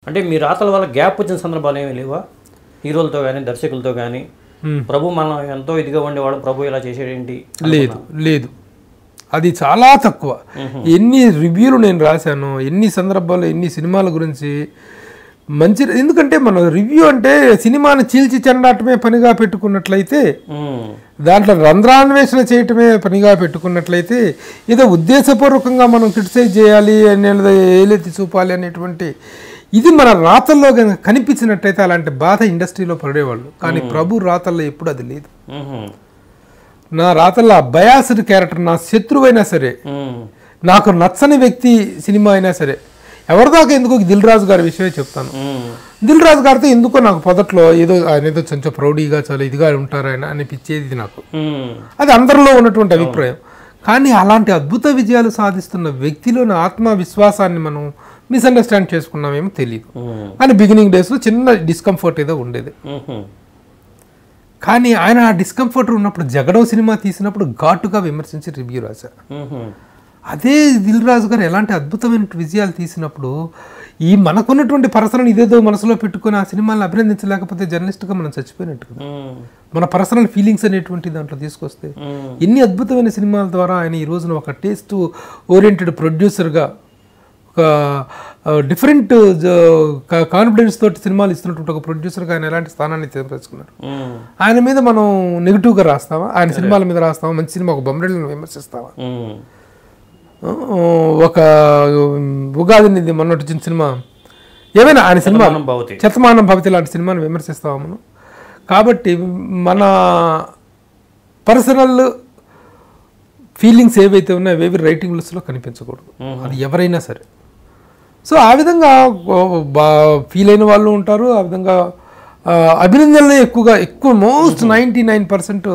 అంటే మీ రాతల వల్ల గ్యాప్ వచ్చిన సందర్భాలు ఏమీ లేవా? హీరోలతో కానీ దర్శకులతో కానీ ప్రభు మనం ఎంతో ఇదిగా ఉండేవాడు, ప్రభు ఇలా చేసేదేంటి? లేదు లేదు, అది చాలా తక్కువ. ఎన్ని రివ్యూలు నేను రాశాను, ఎన్ని సందర్భాలు, ఎన్ని సినిమాల గురించి మంచి. ఎందుకంటే మన రివ్యూ అంటే సినిమాని చీల్చి చెండాటమే పనిగా పెట్టుకున్నట్లయితే, దాంట్లో రంధ్రాన్వేషణ చేయటమే పనిగా పెట్టుకున్నట్లయితే, ఏదో ఉద్దేశపూర్వకంగా మనం క్రిటిసైజ్ చేయాలి అనేది, ఏలెత్తి చూపాలి అనేటువంటి ఇది మన రాతల్లో కనిపించినట్టయితే అలాంటి బాధ ఇండస్ట్రీలో పడేవాళ్ళు. కానీ ప్రభు రాతల్లో ఎప్పుడు అది లేదు. నా రాతల్లో బయాస్డ్ క్యారెక్టర్, నా శత్రువైనా సరే, నాకు నచ్చని వ్యక్తి సినిమా అయినా సరే, ఎవరిదాకా ఎందుకో దిల్ రాజు గారి విషయమే చెప్తాను. దిల్ రాజు గారితో ఎందుకో నాకు మొదట్లో ఆయన ఏదో కొంచెం ప్రౌడీగా చాలా ఇదిగా ఉంటారు ఆయన అనిపించేది నాకు. అది అందరిలో ఉన్నటువంటి అభిప్రాయం. కానీ అలాంటి అద్భుత విజయాలు సాధిస్తున్న వ్యక్తిలోని ఆత్మవిశ్వాసాన్ని మనం మిస్అండర్స్టాండ్ చేసుకున్నామేమో తెలియదు. కానీ బిగినింగ్ డేస్లో చిన్న డిస్కంఫర్ట్ ఏదో ఉండేది. కానీ ఆయన ఆ డిస్కంఫర్ట్ ఉన్నప్పుడు జగడం సినిమా తీసినప్పుడు ఘాటుగా విమర్శించి రివ్యూ రాశారు. అదే దిల్ రాజు గారు ఎలాంటి అద్భుతమైన విజయాలు తీసినప్పుడు ఈ మనకున్నటువంటి పర్సనల్ ఇదేదో మనసులో పెట్టుకుని ఆ సినిమాలను అభినందించలేకపోతే జర్నలిస్ట్గా మనం చచ్చిపోయినట్టు. మన పర్సనల్ ఫీలింగ్స్ అనేటువంటి దాంట్లో తీసుకొస్తే ఎన్ని అద్భుతమైన సినిమాల ద్వారా ఆయన ఈ రోజున ఒక టేస్ట్ ఓరియంటెడ్ ప్రొడ్యూసర్గా, ఒక డిఫరెంట్ కాన్ఫిడెన్స్ తోటి సినిమాలు ఇస్తున్నటువంటి ఒక ప్రొడ్యూసర్గా ఆయన ఎలాంటి స్థానాన్ని తెచ్చుకున్నారు. ఆయన మీద మనం నెగిటివ్గా రాస్తావా? ఆయన సినిమాల మీద రాస్తావా? మంచి సినిమా ఒక బొమ్మరేళ్ళను విమర్శిస్తావా? ఒక ఉగాది మొన్నటి వచ్చిన సినిమా ఏమైనా ఆయన సినిమా శతమానం భవతి లాంటి సినిమాను విమర్శిస్తావా మనం? కాబట్టి మన పర్సనల్ ఫీలింగ్స్ ఏవైతే ఉన్నాయో అవేవి రైటింగ్ లిస్ట్లో కనిపించకూడదు, అది ఎవరైనా సరే. సో ఆ విధంగా ఫీల్ అయిన వాళ్ళు ఉంటారు. ఆ విధంగా అభినందనలే ఎక్కువ మోస్ట్ 99%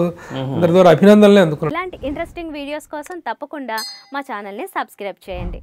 అందరి ద్వారా అభినందనలే అందుకున్నారు. ఇలాంటి ఇంట్రెస్టింగ్ వీడియోస్ కోసం తప్పకుండా మా ఛానల్ని సబ్స్క్రైబ్ చేయండి.